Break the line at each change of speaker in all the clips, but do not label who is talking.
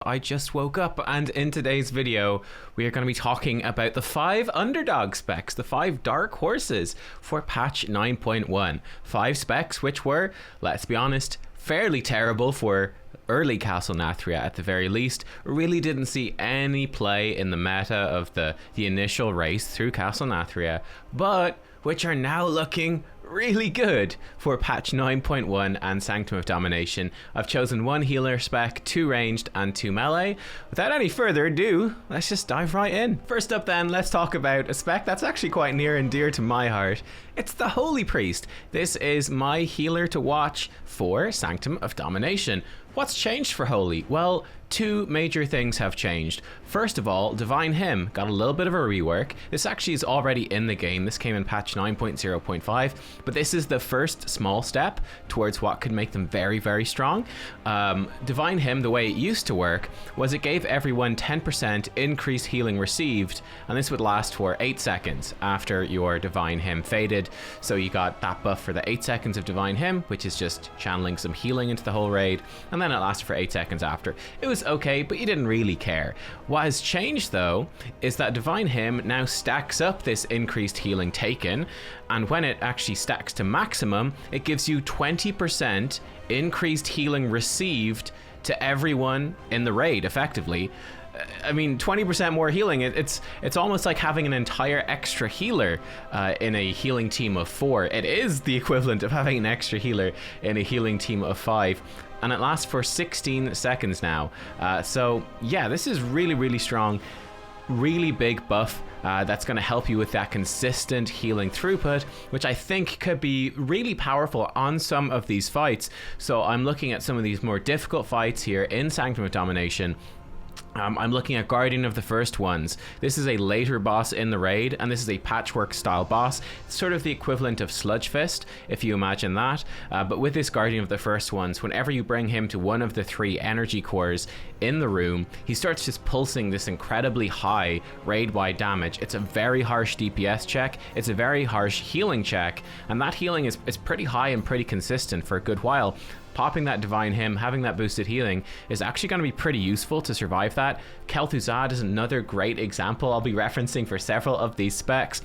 I just woke up, and in today's video we are going to be talking about the 5 underdog specs, the 5 dark horses for patch 9.1. 5 specs which were, let's be honest, fairly terrible for early Castle Nathria at the very least. Really didn't see any play in the meta of the initial race through Castle Nathria, but which are now looking really good for patch 9.1 and Sanctum of Domination. I've chosen 1 healer spec, 2 ranged and 2 melee. Without any further ado, let's just dive right in. First up then, let's talk about a spec that's actually quite near and dear to my heart. It's the Holy Priest. This is my healer to watch for Sanctum of Domination. What's changed for Holy? Well, 2 major things have changed. First of all, Divine Hymn got a little bit of a rework. This actually is already in the game. This came in patch 9.0.5, but this is the first small step towards what could make them very, very strong. Divine Hymn, the way it used to work, was it gave everyone 10% increased healing received, and this would last for 8 seconds after your Divine Hymn faded. So you got that buff for the 8 seconds of Divine Hymn, which is just channeling some healing into the whole raid, and then it lasted for 8 seconds after. It was okay, but you didn't really care. What has changed though is that Divine Hymn now stacks up this increased healing taken, and when it actually stacks to maximum, it gives you 20% increased healing received to everyone in the raid effectively. I mean, 20% more healing, it's almost like having an entire extra healer in a healing team of 4. It is the equivalent of having an extra healer in a healing team of 5. And it lasts for 16 seconds now. So yeah, this is really, really strong. Really big buff that's going to help you with that consistent healing throughput, which I think could be really powerful on some of these fights. So I'm looking at some of these more difficult fights here in Sanctum of Domination. I'm looking at Guardian of the First Ones. This is a later boss in the raid, and this is a patchwork style boss. It's sort of the equivalent of Sludge Fist, if you imagine that. But with this Guardian of the First Ones, whenever you bring him to one of the 3 energy cores in the room, he starts just pulsing this incredibly high raid-wide damage. It's a very harsh DPS check, it's a very harsh healing check, and that healing is pretty high and pretty consistent for a good while. Popping that Divine Hymn, having that boosted healing is actually going to be pretty useful to survive that. Kel'Thuzad is another great example I'll be referencing for several of these specs,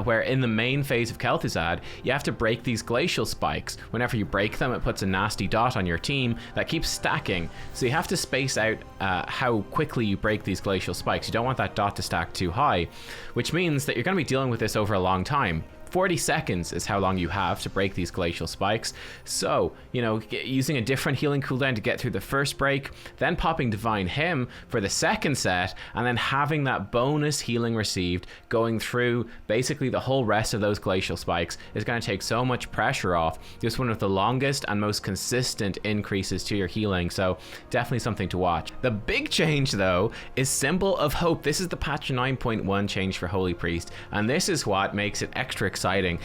where in the main phase of Kel'Thuzad, you have to break these glacial spikes. Whenever you break them, it puts a nasty dot on your team that keeps stacking. So you have to space out how quickly you break these glacial spikes. You don't want that dot to stack too high, which means that you're going to be dealing with this over a long time. 40 seconds is how long you have to break these glacial spikes. So, you know, using a different healing cooldown to get through the first break, then popping Divine Hymn for the second set, and then having that bonus healing received going through basically the whole rest of those glacial spikes is going to take so much pressure off. Just one of the longest and most consistent increases to your healing, so definitely something to watch. The big change though is Symbol of Hope. This is the patch 9.1 change for Holy Priest, and this is what makes it extra exciting.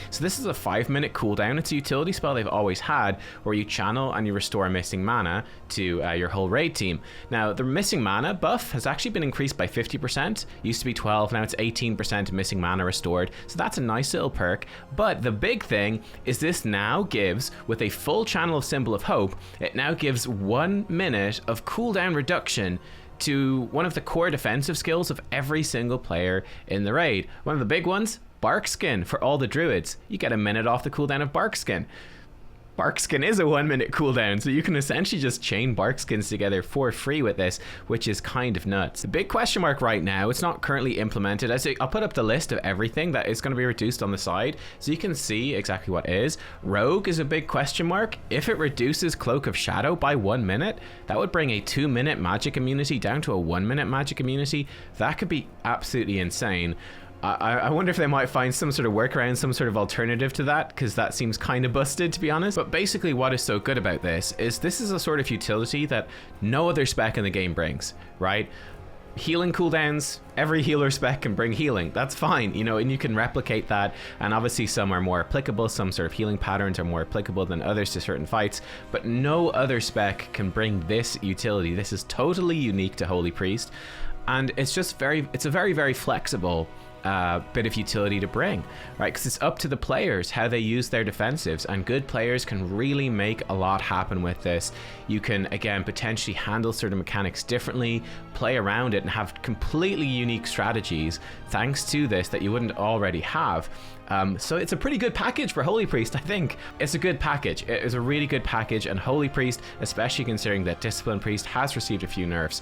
So this is a 5-minute cooldown. It's a utility spell they've always had, where you channel and you restore missing mana to your whole raid team. Now, the missing mana buff has actually been increased by 50%. Used to be 12, now it's 18% missing mana restored. So that's a nice little perk. But the big thing is this now gives, with a full channel of Symbol of Hope, it now gives 1 minute of cooldown reduction to one of the core defensive skills of every single player in the raid. One of the big ones, Bark Skin. For all the druids, you get a minute off the cooldown of Bark Skin. Bark Skin is a 1-minute cooldown, so you can essentially just chain Bark Skins together for free with this, which is kind of nuts. The big question mark right now, it's not currently implemented. I'll put up the list of everything that is going to be reduced on the side, so you can see exactly what is. Rogue is a big question mark. If it reduces Cloak of Shadow by 1 minute, that would bring a 2-minute magic immunity down to a 1-minute magic immunity. That could be absolutely insane. I wonder if they might find some sort of workaround, some sort of alternative to that, because that seems kind of busted, to be honest. But basically what is so good about this is a sort of utility that no other spec in the game brings, right? Healing cooldowns, every healer spec can bring healing. That's fine, you know, and you can replicate that. And obviously some are more applicable, some sort of healing patterns are more applicable than others to certain fights, but no other spec can bring this utility. This is totally unique to Holy Priest. And it's just it's a very, very flexible bit of utility to bring, right? Because it's up to the players how they use their defensives, and good players can really make a lot happen with this. You can, again, potentially handle certain mechanics differently, play around it, and have completely unique strategies thanks to this that you wouldn't already have. So it's a pretty good package for Holy Priest, I think. It's a good package. It is a really good package, and Holy Priest, especially considering that Discipline Priest has received a few nerfs,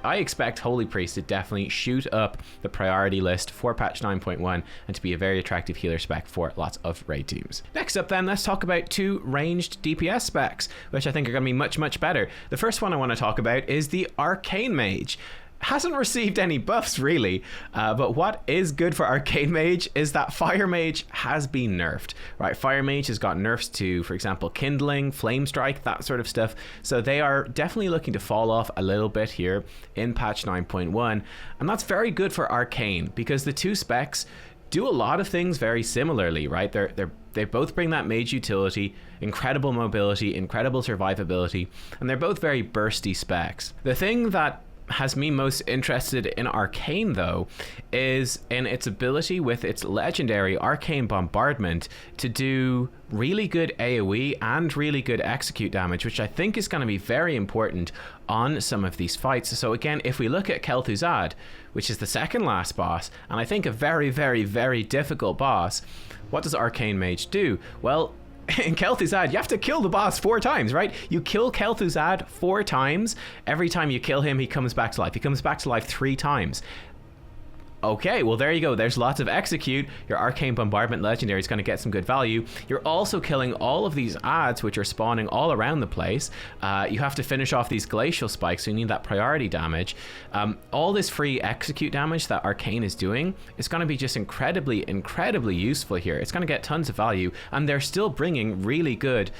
I expect Holy Priest to definitely shoot up the priority list for patch 9.1 and to be a very attractive healer spec for lots of raid teams. Next up then, let's talk about 2 ranged DPS specs, which I think are going to be much better. The first one I want to talk about is the Arcane Mage. Hasn't received any buffs really, but what is good for Arcane Mage is that Fire Mage has been nerfed, right? Fire Mage has got nerfs to, for example, Kindling, Flame Strike, that sort of stuff. So they are definitely looking to fall off a little bit here in patch 9.1, and that's very good for Arcane because the 2 specs do a lot of things very similarly, right? They both bring that mage utility, incredible mobility, incredible survivability, and they're both very bursty specs. The thing that has me most interested in Arcane though is in its ability with its legendary Arcane Bombardment to do really good AoE and really good execute damage, which I think is going to be very important on some of these fights. So again, if we look at Kel'Thuzad, which is the second last boss, and I think a very difficult boss, what does Arcane Mage do? Well, in Kel'Thuzad, you have to kill the boss 4 times, right? You kill Kel'Thuzad 4 times. Every time you kill him, he comes back to life. He comes back to life 3 times. Okay, well there you go. There's lots of execute. Your Arcane Bombardment legendary is going to get some good value. You're also killing all of these adds, which are spawning all around the place. You have to finish off these glacial spikes, so you need that priority damage. All this free execute damage that Arcane is doing is going to be just incredibly useful here. It's going to get tons of value, and they're still bringing really good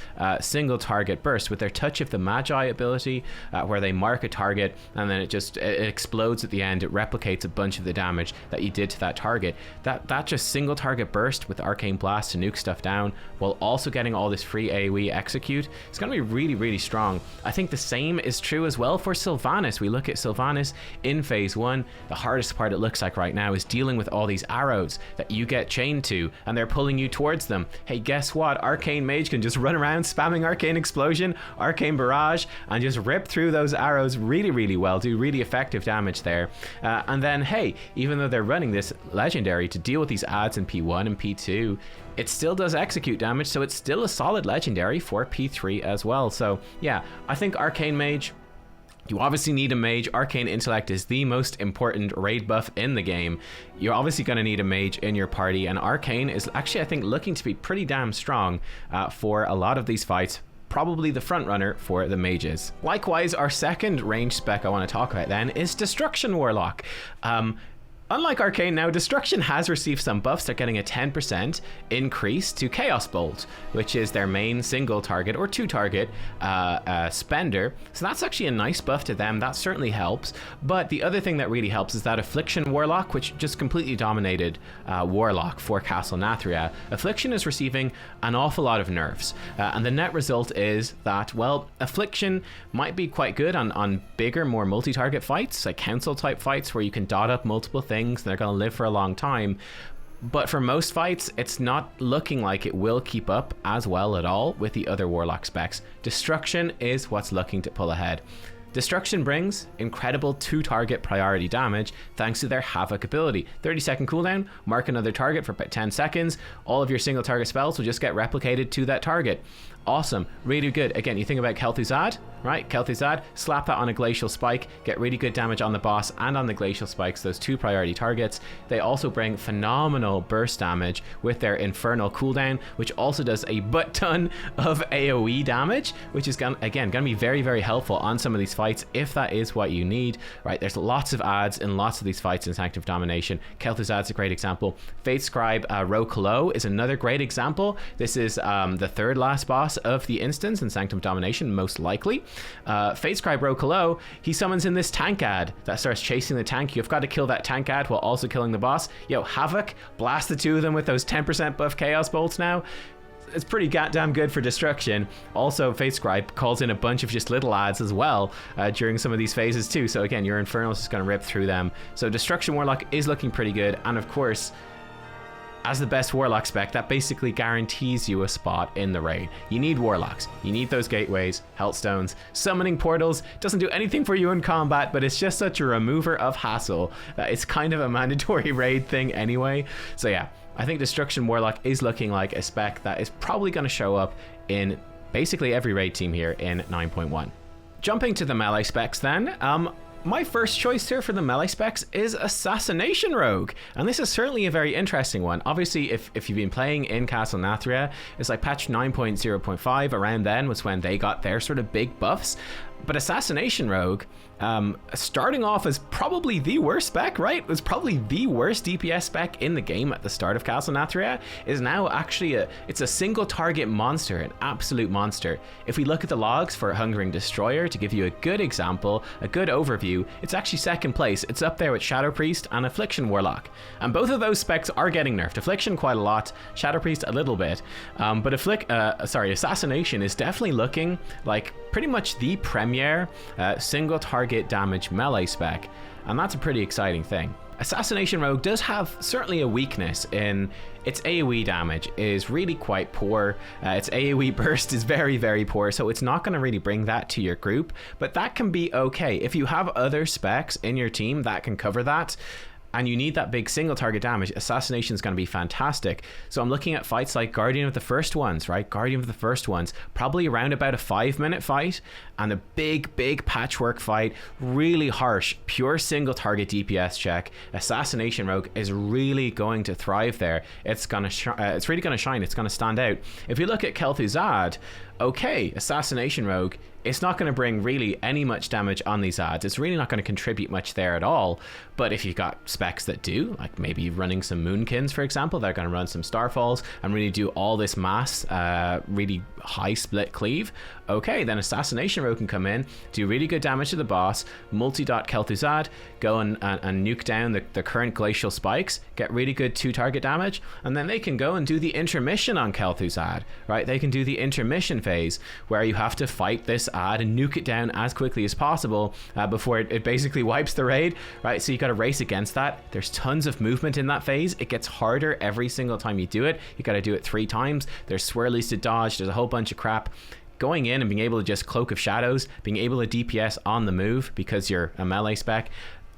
single target burst with their Touch of the Magi ability, where they mark a target and then it explodes at the end. It replicates a bunch of the damage that you did to that target. That just single target burst with Arcane Blast to nuke stuff down while also getting all this free AoE execute, it's going to be really strong. I think the same is true as well for Sylvanas. We look at Sylvanas in phase 1. The hardest part, it looks like right now, is dealing with all these arrows that you get chained to and they're pulling you towards them. Hey, guess what? Arcane Mage can just run around spamming Arcane Explosion, Arcane Barrage, and just rip through those arrows really well, do really effective damage there. And then, hey, even though they're running this legendary to deal with these adds in P1 and P2, it still does execute damage, so it's still a solid legendary for P3 as well. So yeah, I think Arcane Mage, you obviously need a mage. Arcane Intellect is the most important raid buff in the game. You're obviously going to need a mage in your party, and Arcane is actually, I think, looking to be pretty damn strong for a lot of these fights. Probably the front runner for the mages. Likewise, our second range spec I want to talk about then is Destruction Warlock. Unlike Arcane now, Destruction has received some buffs. They're getting a 10% increase to Chaos Bolt, which is their main single target or 2 target spender. So that's actually a nice buff to them. That certainly helps. But the other thing that really helps is that Affliction Warlock, which just completely dominated Warlock for Castle Nathria. Affliction is receiving an awful lot of nerfs. And the net result is that, well, Affliction might be quite good on bigger, more multi-target fights, like council type fights where you can dot up multiple things and they're going to live for a long time. But for most fights, it's not looking like it will keep up as well at all with the other Warlock specs. Destruction is what's looking to pull ahead. Destruction brings incredible 2 target priority damage thanks to their Havoc ability. 30-second cooldown, mark another target for about 10 seconds. All of your single target spells will just get replicated to that target. Awesome, really good. Again, you think about Kel'Thuzad, right? Kel'Thuzad, slap that on a glacial spike, get really good damage on the boss and on the glacial spikes, those 2 priority targets. They also bring phenomenal burst damage with their infernal cooldown, which also does a butt ton of AoE damage, which is again going to be very helpful on some of these fights if that is what you need, right? There's lots of adds in lots of these fights in Sanctum of Domination. Kel'Thuzad's a great example. Fate Scribe Rogue is another great example. This is the 3rd last boss of the instance in Sanctum of Domination, most likely. Fate Scribe Rogue, he summons in this tank ad that starts chasing the tank. You've got to kill that tank ad while also killing the boss. Yo, Havoc, blast the 2 of them with those 10% buff Chaos Bolts now. it's pretty goddamn good for destruction. Also, Faith Scribe calls in a bunch of just little adds as well during some of these phases too. So again, your Infernal is just going to rip through them. So Destruction Warlock is looking pretty good. And of course, as the best Warlock spec, that basically guarantees you a spot in the raid. You need Warlocks. You need those gateways, Healthstones. Summoning portals doesn't do anything for you in combat, but it's just such a remover of hassle that it's kind of a mandatory raid thing anyway. So yeah, I think Destruction Warlock is looking like a spec that is probably going to show up in basically every raid team here in 9.1. Jumping to the melee specs then, my first choice here for the melee specs is Assassination Rogue, and this is certainly a very interesting one. Obviously, if you've been playing in Castle Nathria, it's like patch 9.0.5, around then was when they got their sort of big buffs. But Assassination Rogue, starting off as probably the worst spec, right? It was probably the worst DPS spec in the game at the start of Castle Nathria, is now actually it's a single target monster, an absolute monster. If we look at the logs for Hungering Destroyer, to give you a good example, a good overview, it's actually second place. It's up there with Shadow Priest and Affliction Warlock. And both of those specs are getting nerfed. Affliction quite a lot, Shadow Priest a little bit. But Assassination is definitely looking like pretty much the premier single target damage melee spec, and that's a pretty exciting thing. Assassination Rogue does have certainly a weakness in its AoE damage is really quite poor. Its AoE burst is very, very poor, so it's not going to really bring that to your group, but that can be okay. If you have other specs in your team that can cover that, and you need that big single target damage, Assassination is going to be fantastic. So I'm looking at fights like Guardian of the First Ones, right? Guardian of the First Ones, probably around about a 5-minute fight, and a big patchwork fight, really harsh, pure single target DPS check. Assassination Rogue is really going to thrive there. It's really going to shine. It's going to stand out. If you look at Kel'Thuzad, okay, Assassination Rogue, it's not going to bring really any much damage on these adds. It's really not going to contribute much there at all. But if you've got specs that do, like maybe running some Moonkins, for example, they're going to run some Starfalls and really do all this mass, really high split cleave, okay, then Assassination Rogue can come in, do really good damage to the boss, multi-dot Kel'Thuzad, go and nuke down the current glacial spikes, get really good 2-target damage, and then they can go and do the intermission on Kel'Thuzad, right? They can do the intermission phase where you have to fight this ad and nuke it down as quickly as possible before it basically wipes the raid, right? So you got to race against that. There's tons of movement in that phase. It gets harder every single time you do it. You got to do it 3 times. There's swirlies to dodge. There's a whole bunch of crap. Going in and being able to just Cloak of Shadows, being able to DPS on the move because you're a melee spec,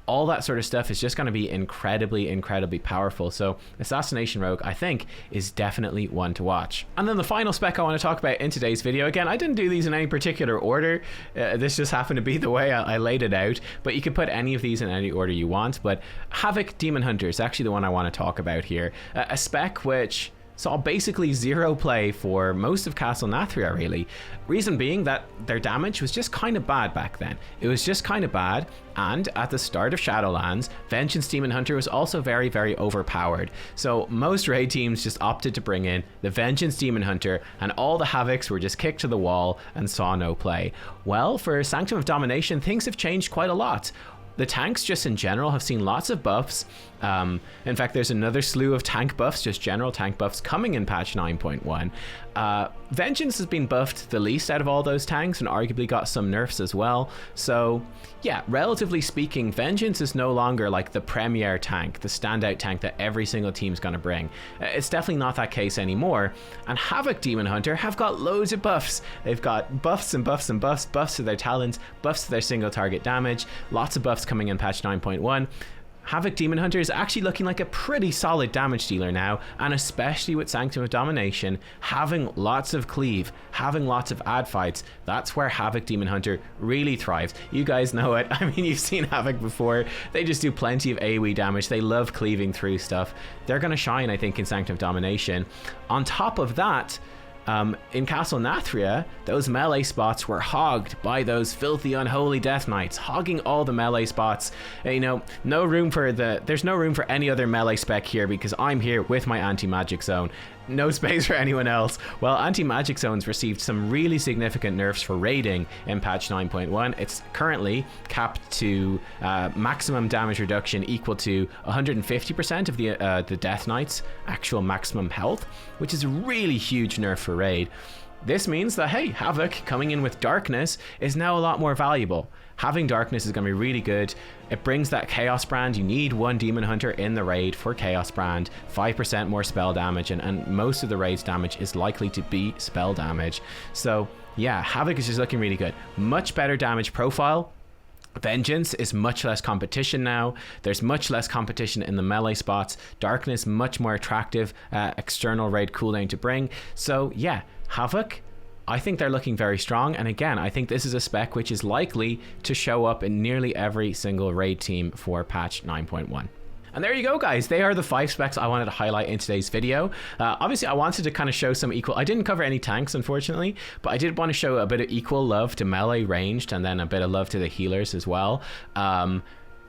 all that sort of stuff is just going to be incredibly powerful. So Assassination Rogue, I think, is definitely one to watch. And then the final spec I want to talk about in today's video, again, I didn't do these in any particular order. This just happened to be the way I laid it out, but you can put any of these in any order you want. But Havoc Demon Hunter is actually the one I want to talk about here. A spec which saw basically 0 play for most of Castle Nathria, really. Reason being that their damage was just kind of bad back then. It was just kind of bad, and at the start of Shadowlands, Vengeance Demon Hunter was also very overpowered. So most raid teams just opted to bring in the Vengeance Demon Hunter, and all the Havocs were just kicked to the wall and saw no play. Well, for Sanctum of Domination, things have changed quite a lot. The tanks just in general have seen lots of buffs. In fact, there's another slew of tank buffs, just general tank buffs, coming in patch 9.1. Vengeance has been buffed the least out of all those tanks and arguably got some nerfs as well. So yeah, relatively speaking, Vengeance is no longer like the premier tank, the standout tank that every single team's going to bring. It's definitely not that case anymore. And Havoc Demon Hunter have got loads of buffs. They've got buffs and buffs and buffs, buffs to their talents, buffs to their single target damage, lots of buffs coming in patch 9.1. Havoc Demon Hunter is actually looking like a pretty solid damage dealer now, and especially with Sanctum of Domination, having lots of cleave, having lots of ad fights, that's where Havoc Demon Hunter really thrives. You guys know it. I mean, you've seen Havoc before. They just do plenty of AoE damage. They love cleaving through stuff. They're going to shine, I think, in Sanctum of Domination. On top of that, in Castle Nathria, those melee spots were hogged by those filthy unholy death knights, hogging all the melee spots. You know, there's no room for any other melee spec here because I'm here with my anti-magic zone. no space for anyone else. Well, anti-magic zones received some really significant nerfs for raiding in patch 9.1. It's currently capped to maximum damage reduction equal to 150% of the Death Knight's actual maximum health, which is a really huge nerf for raid. This means that, hey, Havoc coming in with Darkness is now a lot more valuable. Having Darkness is going to be really good. It brings that Chaos Brand. You need one Demon Hunter in the raid for Chaos Brand, 5% more spell damage, and most of the raid's damage is likely to be spell damage. So yeah, Havoc is just looking really good. Much better damage profile. Vengeance is much less competition now. There's much less competition in the melee spots. Darkness, much more attractive external raid cooldown to bring. So yeah, Havoc, I think they're looking very strong. And again, I think this is a spec which is likely to show up in nearly every single raid team for patch 9.1. And there you go, guys. They are the 5 specs I wanted to highlight in today's video. Obviously, I wanted to kind of show some equal... I didn't cover any tanks, unfortunately, but I did want to show a bit of equal love to melee ranged and then a bit of love to the healers as well.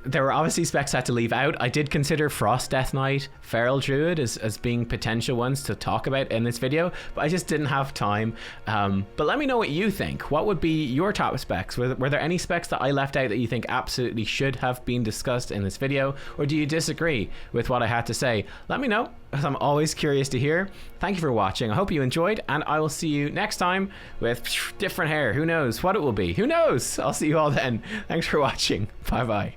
There were obviously specs I had to leave out. I did consider Frost Death Knight, Feral Druid as being potential ones to talk about in this video, but I just didn't have time. But let me know what you think. What would be your top specs? Were there any specs that I left out that you think absolutely should have been discussed in this video, or do you disagree with what I had to say? Let me know, because I'm always curious to hear. Thank you for watching. I hope you enjoyed, and I will see you next time with different hair. Who knows what it will be? Who knows? I'll see you all then. Thanks for watching. Bye bye.